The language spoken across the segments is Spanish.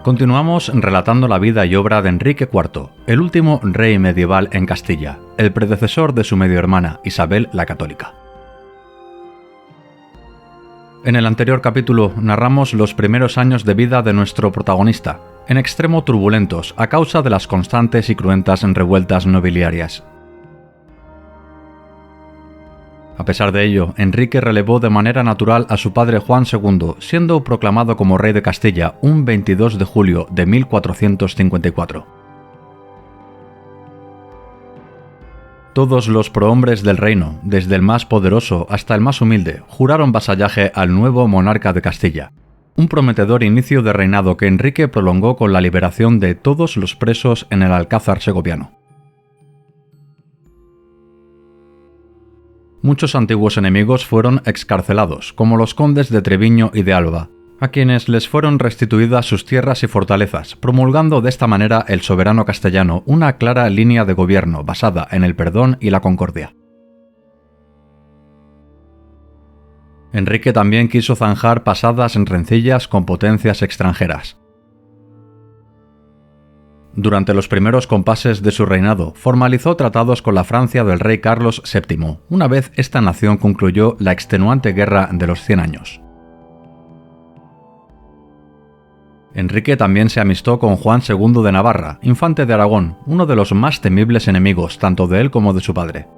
Continuamos relatando la vida y obra de Enrique IV, el último rey medieval en Castilla, el predecesor de su medio hermana, Isabel la Católica. En el anterior capítulo narramos los primeros años de vida de nuestro protagonista, en extremo turbulentos a causa de las constantes y cruentas revueltas nobiliarias. A pesar de ello, Enrique relevó de manera natural a su padre Juan II, siendo proclamado como rey de Castilla un 22 de julio de 1454. Todos los prohombres del reino, desde el más poderoso hasta el más humilde, juraron vasallaje al nuevo monarca de Castilla, un prometedor inicio de reinado que Enrique prolongó con la liberación de todos los presos en el Alcázar segoviano. Muchos antiguos enemigos fueron excarcelados, como los condes de Treviño y de Alba, a quienes les fueron restituidas sus tierras y fortalezas, promulgando de esta manera el soberano castellano una clara línea de gobierno basada en el perdón y la concordia. Enrique también quiso zanjar pasadas rencillas con potencias extranjeras. Durante los primeros compases de su reinado, formalizó tratados con la Francia del rey Carlos VII, una vez esta nación concluyó la extenuante Guerra de los 100 años. Enrique también se amistó con Juan II de Navarra, infante de Aragón, uno de los más temibles enemigos tanto de él como de su padre.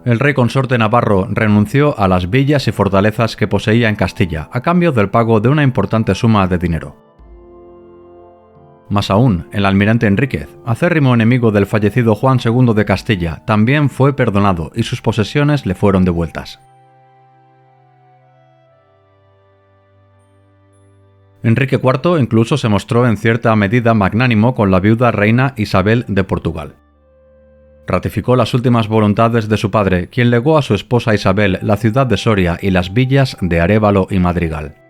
El rey consorte navarro renunció a las villas y fortalezas que poseía en Castilla a cambio del pago de una importante suma de dinero. Más aún, el almirante Enríquez, acérrimo enemigo del fallecido Juan II de Castilla, también fue perdonado y sus posesiones le fueron devueltas. Enrique IV incluso se mostró en cierta medida magnánimo con la viuda reina Isabel de Portugal. Ratificó las últimas voluntades de su padre, quien legó a su esposa Isabel la ciudad de Soria y las villas de Arévalo y Madrigal.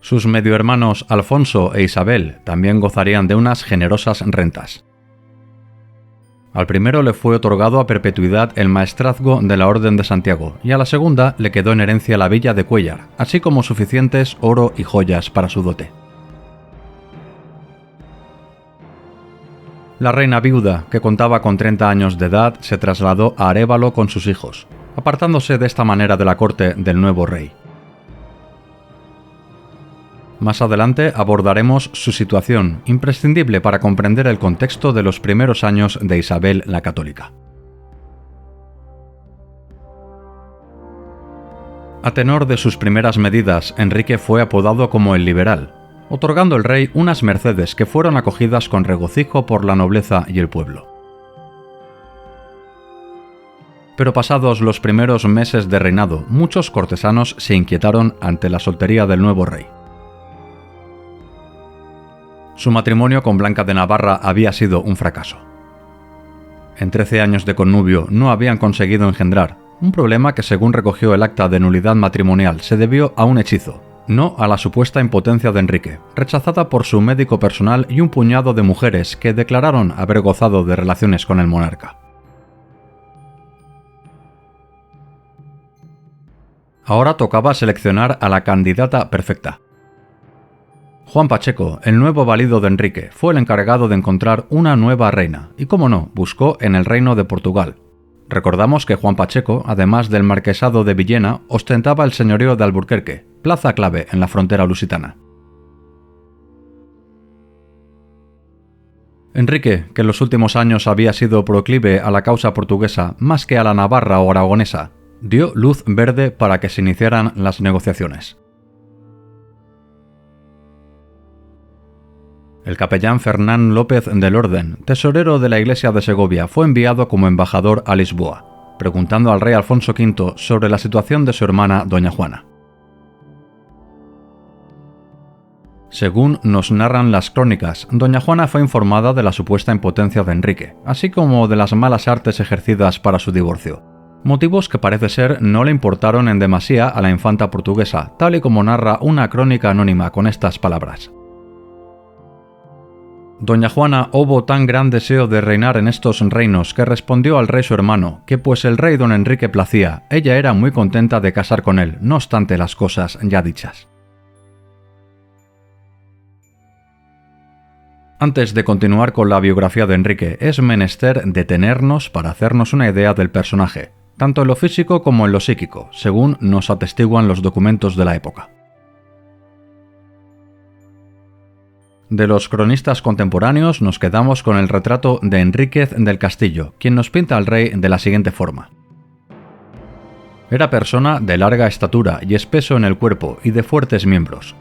Sus mediohermanos Alfonso e Isabel también gozarían de unas generosas rentas. Al primero le fue otorgado a perpetuidad el maestrazgo de la Orden de Santiago y a la segunda le quedó en herencia la villa de Cuéllar, así como suficientes oro y joyas para su dote. La reina viuda, que contaba con 30 años de edad, se trasladó a Arévalo con sus hijos, apartándose de esta manera de la corte del nuevo rey. Más adelante abordaremos su situación, imprescindible para comprender el contexto de los primeros años de Isabel la Católica. A tenor de sus primeras medidas, Enrique fue apodado como el Liberal, otorgando al rey unas mercedes que fueron acogidas con regocijo por la nobleza y el pueblo. Pero pasados los primeros meses de reinado, muchos cortesanos se inquietaron ante la soltería del nuevo rey. Su matrimonio con Blanca de Navarra había sido un fracaso. En 13 años de connubio no habían conseguido engendrar, un problema que, según recogió el acta de nulidad matrimonial, se debió a un hechizo, no a la supuesta impotencia de Enrique, rechazada por su médico personal y un puñado de mujeres que declararon haber gozado de relaciones con el monarca. Ahora tocaba seleccionar a la candidata perfecta. Juan Pacheco, el nuevo valido de Enrique, fue el encargado de encontrar una nueva reina y, cómo no, buscó en el reino de Portugal. Recordamos que Juan Pacheco, además del marquesado de Villena, ostentaba el señorío de Alburquerque, plaza clave en la frontera lusitana. Enrique, que en los últimos años había sido proclive a la causa portuguesa más que a la navarra o aragonesa, dio luz verde para que se iniciaran las negociaciones. El capellán Fernán López del Orden, tesorero de la Iglesia de Segovia, fue enviado como embajador a Lisboa, preguntando al rey Alfonso V sobre la situación de su hermana doña Juana. Según nos narran las crónicas, doña Juana fue informada de la supuesta impotencia de Enrique, así como de las malas artes ejercidas para su divorcio, motivos que parece ser no le importaron en demasía a la infanta portuguesa, tal y como narra una crónica anónima con estas palabras. Doña Juana hubo tan gran deseo de reinar en estos reinos que respondió al rey su hermano que pues el rey don Enrique placía, ella era muy contenta de casar con él, no obstante las cosas ya dichas. Antes de continuar con la biografía de Enrique, es menester detenernos para hacernos una idea del personaje, tanto en lo físico como en lo psíquico, según nos atestiguan los documentos de la época. De los cronistas contemporáneos nos quedamos con el retrato de Enríquez del Castillo, quien nos pinta al rey de la siguiente forma. Era persona de larga estatura y espeso en el cuerpo y de fuertes miembros.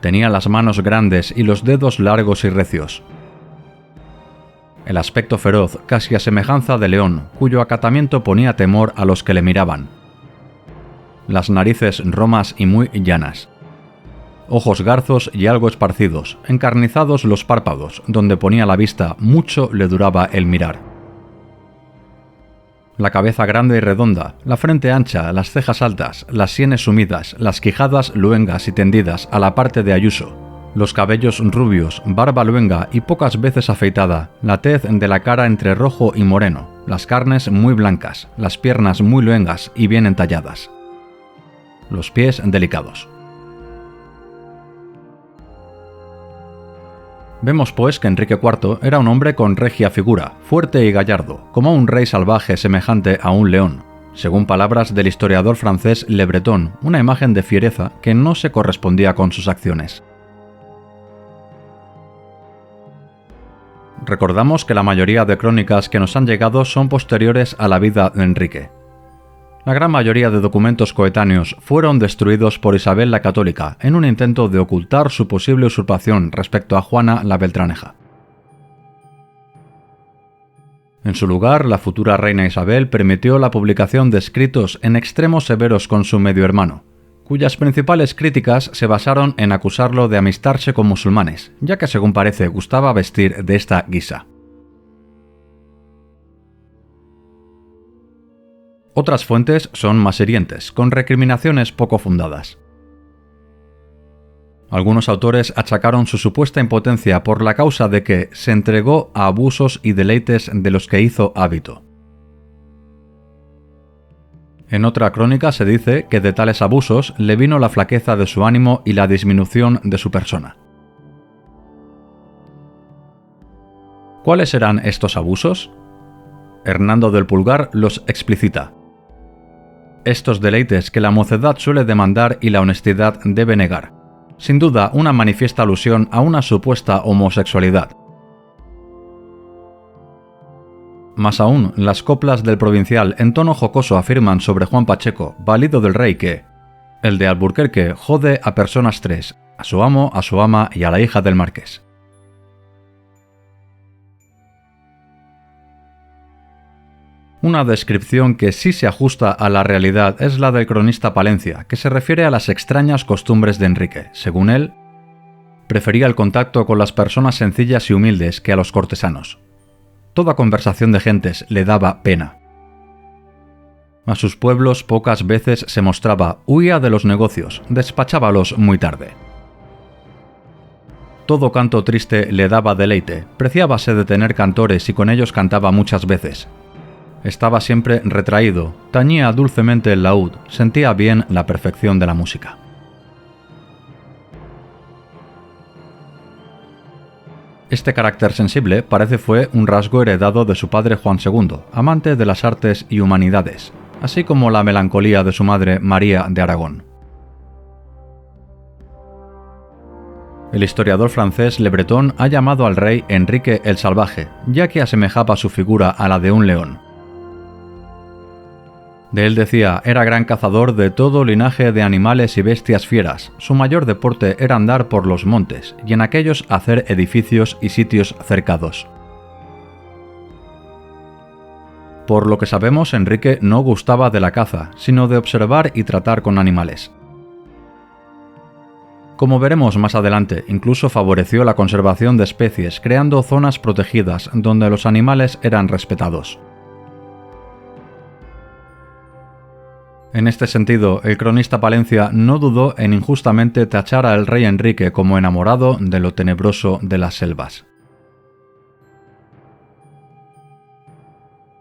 Tenía las manos grandes y los dedos largos y recios. El aspecto feroz, casi a semejanza de león, cuyo acatamiento ponía temor a los que le miraban. Las narices romas y muy llanas. Ojos garzos y algo esparcidos, encarnizados los párpados, donde ponía la vista, mucho le duraba el mirar. La cabeza grande y redonda, la frente ancha, las cejas altas, las sienes sumidas, las quijadas luengas y tendidas a la parte de Ayuso, los cabellos rubios, barba luenga y pocas veces afeitada, la tez de la cara entre rojo y moreno, las carnes muy blancas, las piernas muy luengas y bien entalladas. Los pies delicados. Vemos pues que Enrique IV era un hombre con regia figura, fuerte y gallardo, como un rey salvaje semejante a un león, según palabras del historiador francés Le Breton, una imagen de fiereza que no se correspondía con sus acciones. Recordamos que la mayoría de crónicas que nos han llegado son posteriores a la vida de Enrique. La gran mayoría de documentos coetáneos fueron destruidos por Isabel la Católica en un intento de ocultar su posible usurpación respecto a Juana la Beltraneja. En su lugar, la futura reina Isabel permitió la publicación de escritos en extremo severos con su medio hermano, cuyas principales críticas se basaron en acusarlo de amistarse con musulmanes, ya que según parece gustaba vestir de esta guisa. Otras fuentes son más hirientes, con recriminaciones poco fundadas. Algunos autores achacaron su supuesta impotencia por la causa de que se entregó a abusos y deleites de los que hizo hábito. En otra crónica se dice que de tales abusos le vino la flaqueza de su ánimo y la disminución de su persona. ¿Cuáles eran estos abusos? Hernando del Pulgar los explicita. Estos deleites que la mocedad suele demandar y la honestidad debe negar. Sin duda, una manifiesta alusión a una supuesta homosexualidad. Más aún, las coplas del provincial en tono jocoso afirman sobre Juan Pacheco, valido del rey, que el de Alburquerque jode a personas tres, a su amo, a su ama y a la hija del marqués. Una descripción que sí se ajusta a la realidad es la del cronista Palencia, que se refiere a las extrañas costumbres de Enrique. Según él, prefería el contacto con las personas sencillas y humildes que a los cortesanos. Toda conversación de gentes le daba pena. A sus pueblos pocas veces se mostraba, huía de los negocios, despachábalos muy tarde. Todo canto triste le daba deleite, preciábase de tener cantores y con ellos cantaba muchas veces. Estaba siempre retraído, tañía dulcemente el laúd, sentía bien la perfección de la música. Este carácter sensible parece fue un rasgo heredado de su padre Juan II, amante de las artes y humanidades, así como la melancolía de su madre María de Aragón. El historiador francés Le Breton ha llamado al rey Enrique el Salvaje, ya que asemejaba su figura a la de un león. De él decía, era gran cazador de todo linaje de animales y bestias fieras, su mayor deporte era andar por los montes, y en aquellos hacer edificios y sitios cercados. Por lo que sabemos, Enrique no gustaba de la caza, sino de observar y tratar con animales. Como veremos más adelante, incluso favoreció la conservación de especies, creando zonas protegidas donde los animales eran respetados. En este sentido, el cronista Palencia no dudó en injustamente tachar al rey Enrique como enamorado de lo tenebroso de las selvas.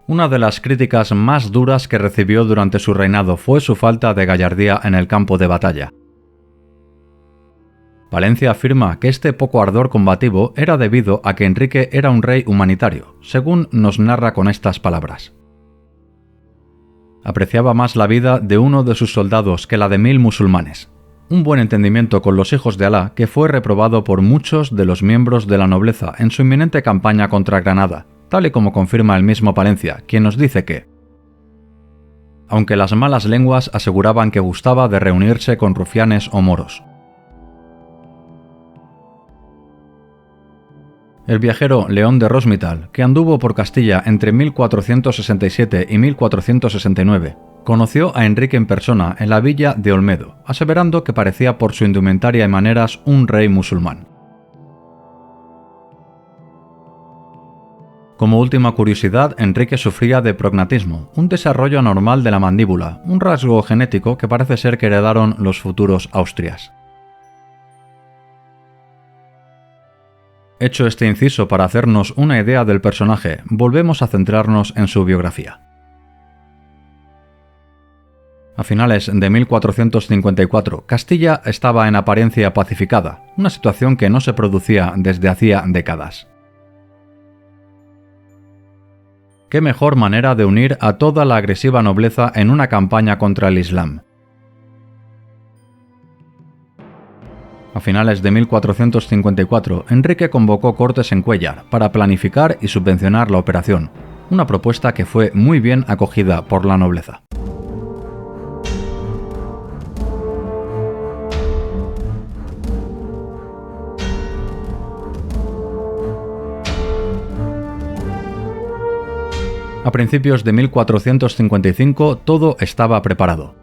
Una de las críticas más duras que recibió durante su reinado fue su falta de gallardía en el campo de batalla. Palencia afirma que este poco ardor combativo era debido a que Enrique era un rey humanitario, según nos narra con estas palabras. Apreciaba más la vida de uno de sus soldados que la de 1000 musulmanes. Un buen entendimiento con los hijos de Alá que fue reprobado por muchos de los miembros de la nobleza en su inminente campaña contra Granada, tal y como confirma el mismo Palencia, quien nos dice que, aunque las malas lenguas aseguraban que gustaba de reunirse con rufianes o moros. El viajero León de Rosmital, que anduvo por Castilla entre 1467 y 1469, conoció a Enrique en persona en la villa de Olmedo, aseverando que parecía por su indumentaria y maneras un rey musulmán. Como última curiosidad, Enrique sufría de prognatismo, un desarrollo anormal de la mandíbula, un rasgo genético que parece ser que heredaron los futuros Austrias. Hecho este inciso para hacernos una idea del personaje, volvemos a centrarnos en su biografía. A finales de 1454, Castilla estaba en apariencia pacificada, una situación que no se producía desde hacía décadas. ¿Qué mejor manera de unir a toda la agresiva nobleza en una campaña contra el Islam? A finales de 1454, Enrique convocó cortes en Cuéllar para planificar y subvencionar la operación, una propuesta que fue muy bien acogida por la nobleza. A principios de 1455 todo estaba preparado.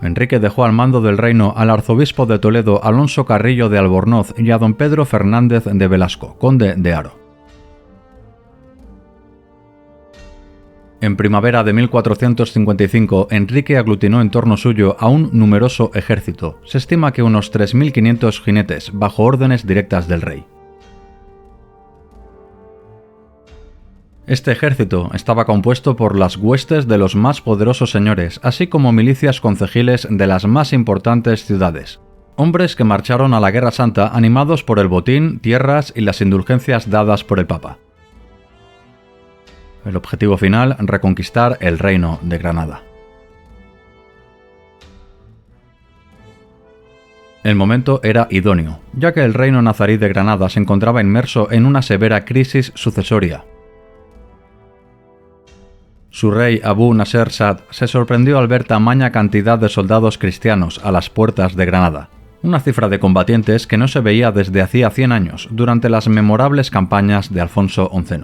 Enrique dejó al mando del reino al arzobispo de Toledo Alonso Carrillo de Albornoz y a don Pedro Fernández de Velasco, conde de Haro. En primavera de 1455, Enrique aglutinó en torno suyo a un numeroso ejército, se estima que unos 3.500 jinetes, bajo órdenes directas del rey. Este ejército estaba compuesto por las huestes de los más poderosos señores, así como milicias concejiles de las más importantes ciudades. Hombres que marcharon a la Guerra Santa animados por el botín, tierras y las indulgencias dadas por el Papa. El objetivo final, reconquistar el reino de Granada. El momento era idóneo, ya que el reino nazarí de Granada se encontraba inmerso en una severa crisis sucesoria. Su rey Abu Nasser Sad se sorprendió al ver tamaña cantidad de soldados cristianos a las puertas de Granada, una cifra de combatientes que no se veía desde hacía 100 años durante las memorables campañas de Alfonso XI.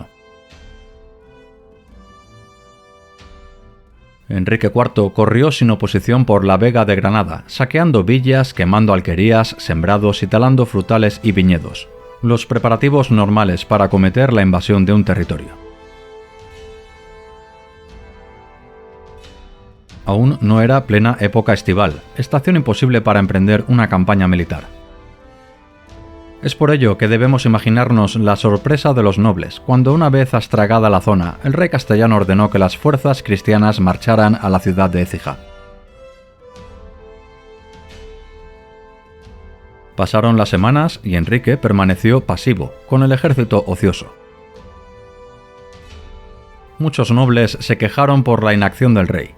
Enrique IV corrió sin oposición por la Vega de Granada, saqueando villas, quemando alquerías, sembrados y talando frutales y viñedos, los preparativos normales para acometer la invasión de un territorio. Aún no era plena época estival, estación imposible para emprender una campaña militar. Es por ello que debemos imaginarnos la sorpresa de los nobles cuando, una vez astragada la zona, el rey castellano ordenó que las fuerzas cristianas marcharan a la ciudad de Écija. Pasaron las semanas y Enrique permaneció pasivo, con el ejército ocioso. Muchos nobles se quejaron por la inacción del rey.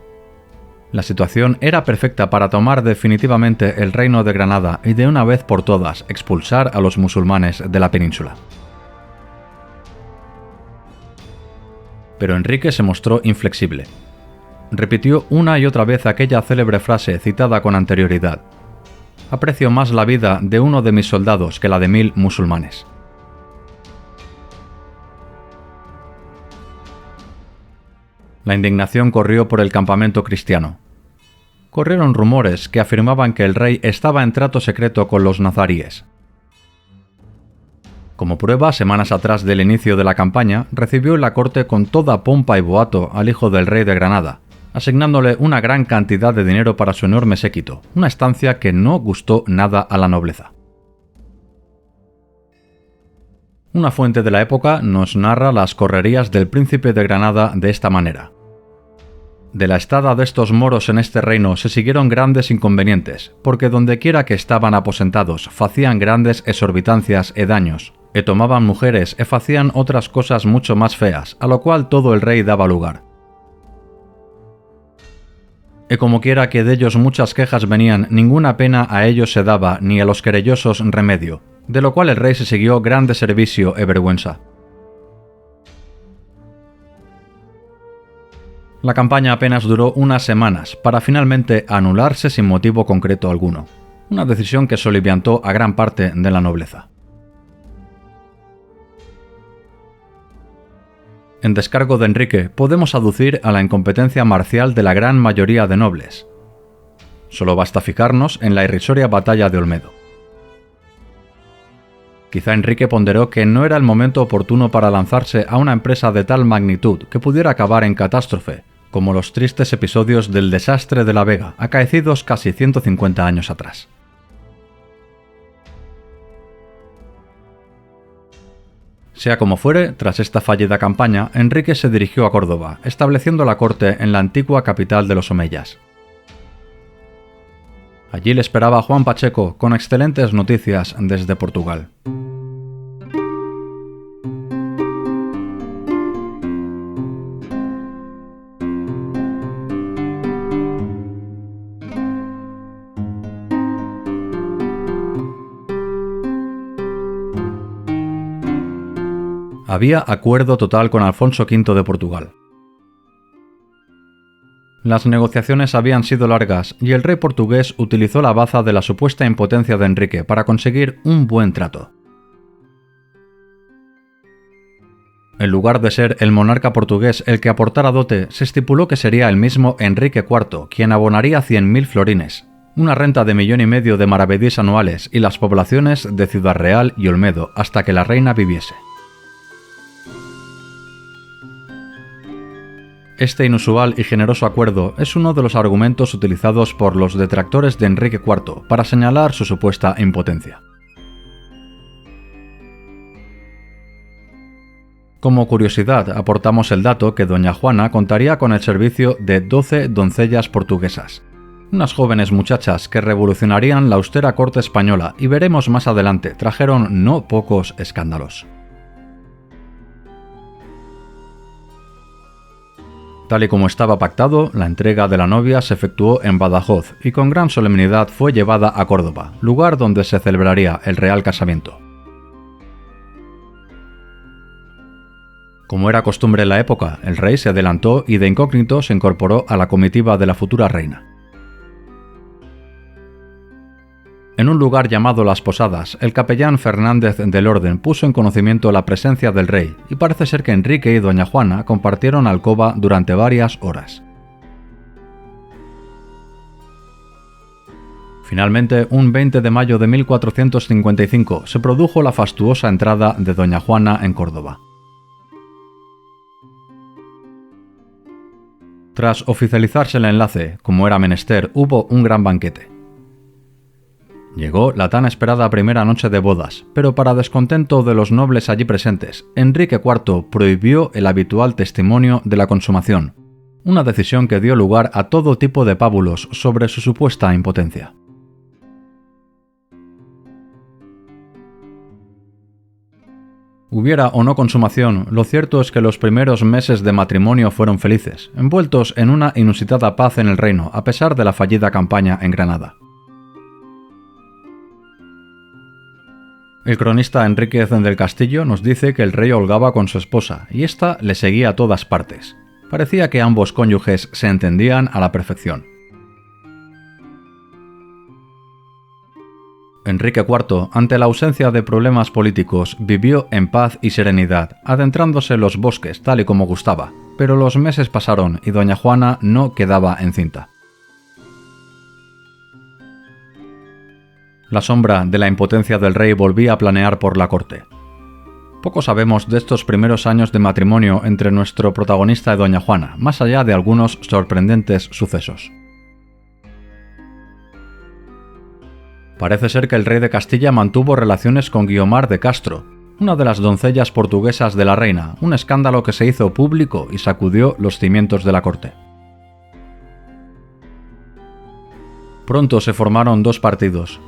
La situación era perfecta para tomar definitivamente el reino de Granada y de una vez por todas expulsar a los musulmanes de la península. Pero Enrique se mostró inflexible. Repitió una y otra vez aquella célebre frase citada con anterioridad: «Aprecio más la vida de uno de mis soldados que la de 1000 musulmanes». La indignación corrió por el campamento cristiano. Corrieron rumores que afirmaban que el rey estaba en trato secreto con los nazaríes. Como prueba, semanas atrás del inicio de la campaña, recibió en la corte con toda pompa y boato al hijo del rey de Granada, asignándole una gran cantidad de dinero para su enorme séquito, una estancia que no gustó nada a la nobleza. Una fuente de la época nos narra las correrías del príncipe de Granada de esta manera. De la estada de estos moros en este reino se siguieron grandes inconvenientes, porque dondequiera que estaban aposentados facían grandes exorbitancias e daños, e tomaban mujeres e facían otras cosas mucho más feas, a lo cual todo el rey daba lugar. E como quiera que de ellos muchas quejas venían, ninguna pena a ellos se daba, ni a los querellosos remedio, de lo cual el rey se siguió grande servicio e vergüenza. La campaña apenas duró unas semanas, para finalmente anularse sin motivo concreto alguno, una decisión que soliviantó a gran parte de la nobleza. En descargo de Enrique podemos aducir a la incompetencia marcial de la gran mayoría de nobles. Solo basta fijarnos en la irrisoria batalla de Olmedo. Quizá Enrique ponderó que no era el momento oportuno para lanzarse a una empresa de tal magnitud que pudiera acabar en catástrofe, como los tristes episodios del desastre de la Vega, acaecidos casi 150 años atrás. Sea como fuere, tras esta fallida campaña, Enrique se dirigió a Córdoba, estableciendo la corte en la antigua capital de los omeyas. Allí le esperaba Juan Pacheco, con excelentes noticias desde Portugal. Había acuerdo total con Alfonso V de Portugal. Las negociaciones habían sido largas y el rey portugués utilizó la baza de la supuesta impotencia de Enrique para conseguir un buen trato. En lugar de ser el monarca portugués el que aportara dote, se estipuló que sería el mismo Enrique IV quien abonaría 100.000 florines, una renta de 1,5 millones de maravedís anuales y las poblaciones de Ciudad Real y Olmedo hasta que la reina viviese. Este inusual y generoso acuerdo es uno de los argumentos utilizados por los detractores de Enrique IV para señalar su supuesta impotencia. Como curiosidad, aportamos el dato que doña Juana contaría con el servicio de 12 doncellas portuguesas, unas jóvenes muchachas que revolucionarían la austera corte española y veremos más adelante trajeron no pocos escándalos. Tal y como estaba pactado, la entrega de la novia se efectuó en Badajoz y con gran solemnidad fue llevada a Córdoba, lugar donde se celebraría el real casamiento. Como era costumbre en la época, el rey se adelantó y de incógnito se incorporó a la comitiva de la futura reina. En un lugar llamado Las Posadas, el capellán Fernández del Orden puso en conocimiento la presencia del rey y parece ser que Enrique y doña Juana compartieron alcoba durante varias horas. Finalmente, un 20 de mayo de 1455 se produjo la fastuosa entrada de doña Juana en Córdoba. Tras oficializarse el enlace, como era menester, hubo un gran banquete. Llegó la tan esperada primera noche de bodas, pero para descontento de los nobles allí presentes, Enrique IV prohibió el habitual testimonio de la consumación, una decisión que dio lugar a todo tipo de pábulos sobre su supuesta impotencia. Hubiera o no consumación, lo cierto es que los primeros meses de matrimonio fueron felices, envueltos en una inusitada paz en el reino, a pesar de la fallida campaña en Granada. El cronista Enríquez del Castillo nos dice que el rey holgaba con su esposa, y ésta le seguía a todas partes. Parecía que ambos cónyuges se entendían a la perfección. Enrique IV, ante la ausencia de problemas políticos, vivió en paz y serenidad, adentrándose en los bosques tal y como gustaba, pero los meses pasaron y doña Juana no quedaba encinta. La sombra de la impotencia del rey volvía a planear por la corte. Poco sabemos de estos primeros años de matrimonio entre nuestro protagonista y doña Juana, más allá de algunos sorprendentes sucesos. Parece ser que el rey de Castilla mantuvo relaciones con Guiomar de Castro, una de las doncellas portuguesas de la reina, un escándalo que se hizo público y sacudió los cimientos de la corte. Pronto se formaron dos partidos.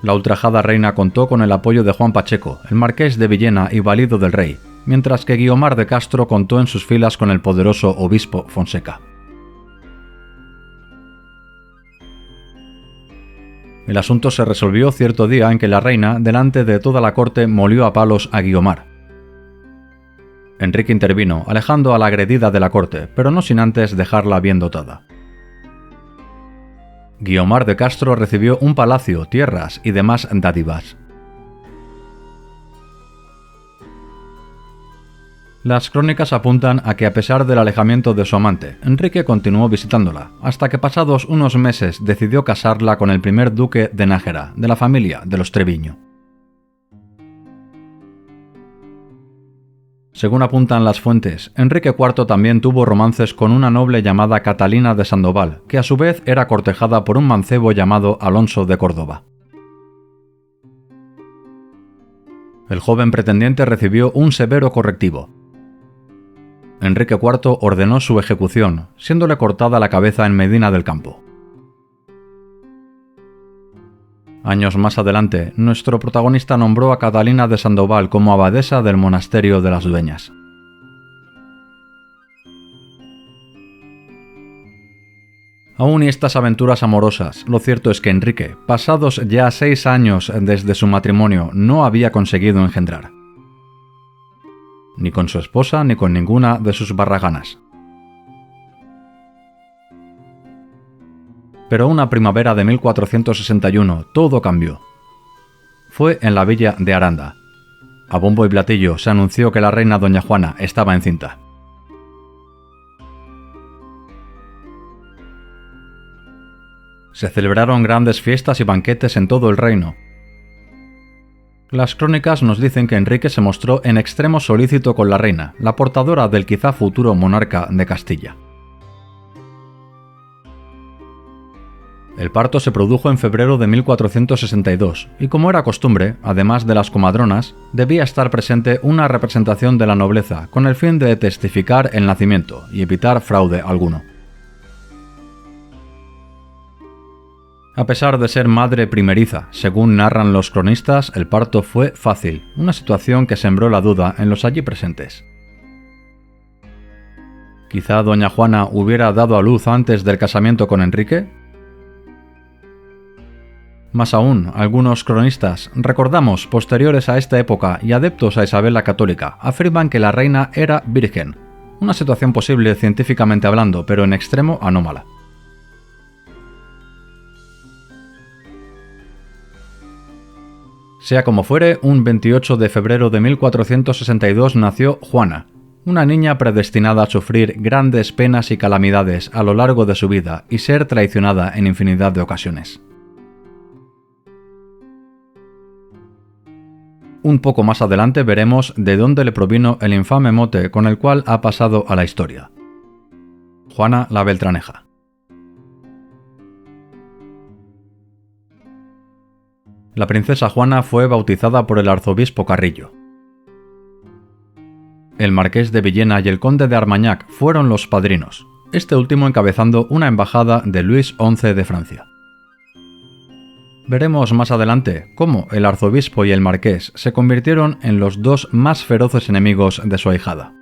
La ultrajada reina contó con el apoyo de Juan Pacheco, el marqués de Villena y valido del rey, mientras que Guiomar de Castro contó en sus filas con el poderoso obispo Fonseca. El asunto se resolvió cierto día en que la reina, delante de toda la corte, molió a palos a Guiomar. Enrique intervino, alejando a la agredida de la corte, pero no sin antes dejarla bien dotada. Guiomar de Castro recibió un palacio, tierras y demás dádivas. Las crónicas apuntan a que a pesar del alejamiento de su amante, Enrique continuó visitándola, hasta que pasados unos meses decidió casarla con el primer duque de Nájera, de la familia de los Treviño. Según apuntan las fuentes, Enrique IV también tuvo romances con una noble llamada Catalina de Sandoval, que a su vez era cortejada por un mancebo llamado Alonso de Córdoba. El joven pretendiente recibió un severo correctivo. Enrique IV ordenó su ejecución, siéndole cortada la cabeza en Medina del Campo. Años más adelante, nuestro protagonista nombró a Catalina de Sandoval como abadesa del monasterio de las Dueñas. Aún y estas aventuras amorosas, lo cierto es que Enrique, pasados ya 6 años desde su matrimonio, no había conseguido engendrar. Ni con su esposa ni con ninguna de sus barraganas. Pero una primavera de 1461 todo cambió. Fue en la villa de Aranda. A bombo y platillo se anunció que la reina doña Juana estaba encinta. Se celebraron grandes fiestas y banquetes en todo el reino. Las crónicas nos dicen que Enrique se mostró en extremo solícito con la reina, la portadora del quizá futuro monarca de Castilla. El parto se produjo en febrero de 1462, y como era costumbre, además de las comadronas, debía estar presente una representación de la nobleza, con el fin de testificar el nacimiento y evitar fraude alguno. A pesar de ser madre primeriza, según narran los cronistas, el parto fue fácil, una situación que sembró la duda en los allí presentes. ¿Quizá doña Juana hubiera dado a luz antes del casamiento con Enrique? Más aún, algunos cronistas, recordamos, posteriores a esta época y adeptos a Isabel la Católica, afirman que la reina era virgen, una situación posible científicamente hablando, pero en extremo anómala. Sea como fuere, un 28 de febrero de 1462 nació Juana, una niña predestinada a sufrir grandes penas y calamidades a lo largo de su vida y ser traicionada en infinidad de ocasiones. Un poco más adelante veremos de dónde le provino el infame mote con el cual ha pasado a la historia. Juana la Beltraneja. La princesa Juana fue bautizada por el arzobispo Carrillo. El marqués de Villena y el conde de Armagnac fueron los padrinos, este último encabezando una embajada de Luis XI de Francia. Veremos más adelante cómo el arzobispo y el marqués se convirtieron en los dos más feroces enemigos de su ahijada.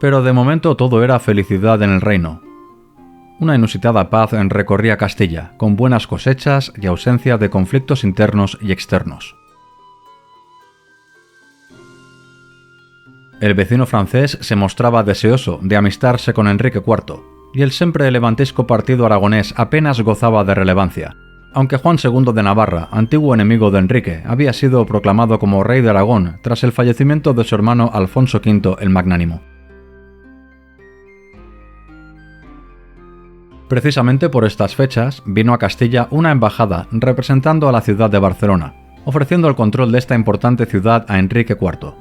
Pero de momento todo era felicidad en el reino. Una inusitada paz recorría Castilla, con buenas cosechas y ausencia de conflictos internos y externos. El vecino francés se mostraba deseoso de amistarse con Enrique IV, y el siempre levantesco partido aragonés apenas gozaba de relevancia, aunque Juan II de Navarra, antiguo enemigo de Enrique, había sido proclamado como rey de Aragón tras el fallecimiento de su hermano Alfonso V el Magnánimo. Precisamente por estas fechas vino a Castilla una embajada representando a la ciudad de Barcelona, ofreciendo el control de esta importante ciudad a Enrique IV.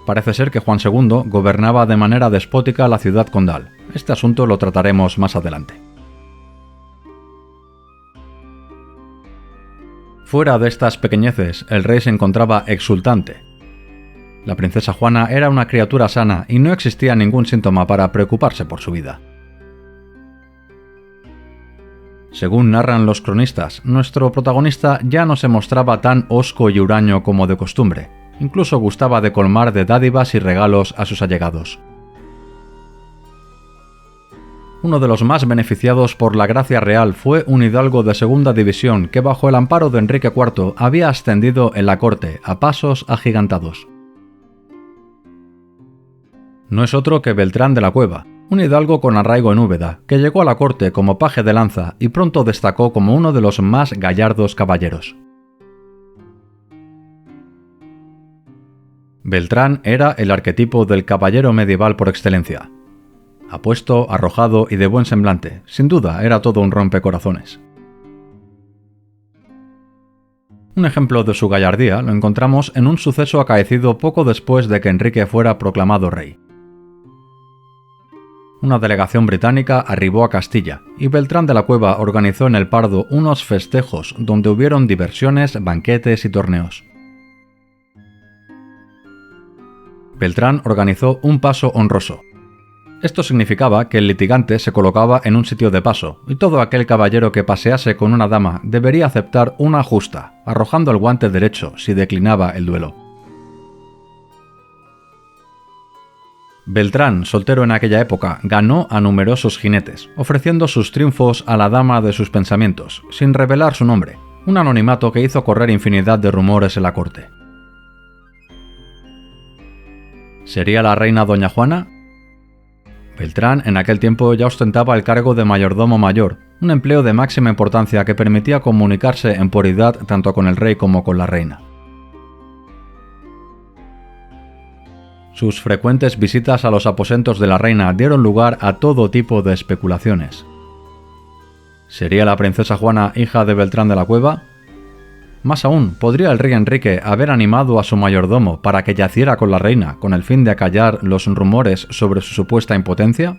Parece ser que Juan II gobernaba de manera despótica la ciudad condal. Este asunto lo trataremos más adelante. Fuera de estas pequeñeces, el rey se encontraba exultante. La princesa Juana era una criatura sana y no existía ningún síntoma para preocuparse por su vida. Según narran los cronistas, nuestro protagonista ya no se mostraba tan hosco y huraño como de costumbre, incluso gustaba de colmar de dádivas y regalos a sus allegados. Uno de los más beneficiados por la gracia real fue un hidalgo de segunda división que bajo el amparo de Enrique IV había ascendido en la corte a pasos agigantados. No es otro que Beltrán de la Cueva, un hidalgo con arraigo en Úbeda, que llegó a la corte como paje de lanza y pronto destacó como uno de los más gallardos caballeros. Beltrán era el arquetipo del caballero medieval por excelencia. Apuesto, arrojado y de buen semblante, sin duda era todo un rompecorazones. Un ejemplo de su gallardía lo encontramos en un suceso acaecido poco después de que Enrique fuera proclamado rey. Una delegación británica arribó a Castilla y Beltrán de la Cueva organizó en el Pardo unos festejos donde hubieron diversiones, banquetes y torneos. Beltrán organizó un paso honroso. Esto significaba que el litigante se colocaba en un sitio de paso y todo aquel caballero que pasease con una dama debería aceptar una justa, arrojando el guante derecho si declinaba el duelo. Beltrán, soltero en aquella época, ganó a numerosos jinetes, ofreciendo sus triunfos a la dama de sus pensamientos, sin revelar su nombre, un anonimato que hizo correr infinidad de rumores en la corte. ¿Sería la reina doña Juana? Beltrán en aquel tiempo ya ostentaba el cargo de mayordomo mayor, un empleo de máxima importancia que permitía comunicarse en puridad tanto con el rey como con la reina. Sus frecuentes visitas a los aposentos de la reina dieron lugar a todo tipo de especulaciones. ¿Sería la princesa Juana hija de Beltrán de la Cueva? Más aún, ¿podría el rey Enrique haber animado a su mayordomo para que yaciera con la reina con el fin de acallar los rumores sobre su supuesta impotencia?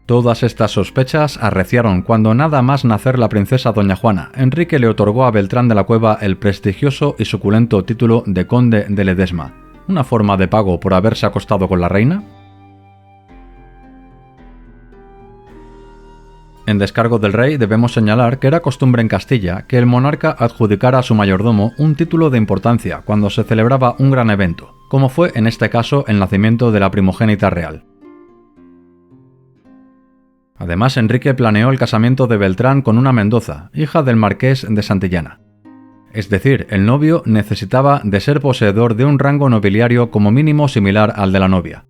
Todas estas sospechas arreciaron cuando nada más nacer la princesa doña Juana, Enrique le otorgó a Beltrán de la Cueva el prestigioso y suculento título de conde de Ledesma, una forma de pago por haberse acostado con la reina. En descargo del rey debemos señalar que era costumbre en Castilla que el monarca adjudicara a su mayordomo un título de importancia cuando se celebraba un gran evento, como fue en este caso el nacimiento de la primogénita real. Además, Enrique planeó el casamiento de Beltrán con una Mendoza, hija del marqués de Santillana. Es decir, el novio necesitaba de ser poseedor de un rango nobiliario como mínimo similar al de la novia.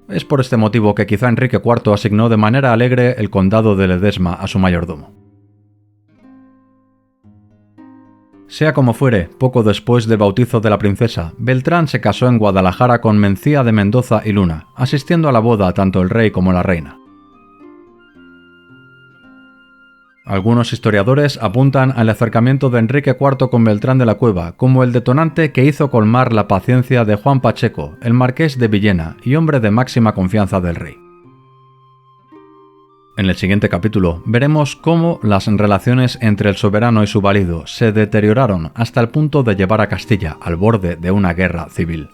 Es por este motivo que quizá Enrique IV asignó de manera alegre el condado de Ledesma a su mayordomo. Sea como fuere, poco después del bautizo de la princesa, Beltrán se casó en Guadalajara con Mencía de Mendoza y Luna, asistiendo a la boda tanto el rey como la reina. Algunos historiadores apuntan al acercamiento de Enrique IV con Beltrán de la Cueva como el detonante que hizo colmar la paciencia de Juan Pacheco, el marqués de Villena y hombre de máxima confianza del rey. En el siguiente capítulo veremos cómo las relaciones entre el soberano y su valido se deterioraron hasta el punto de llevar a Castilla al borde de una guerra civil.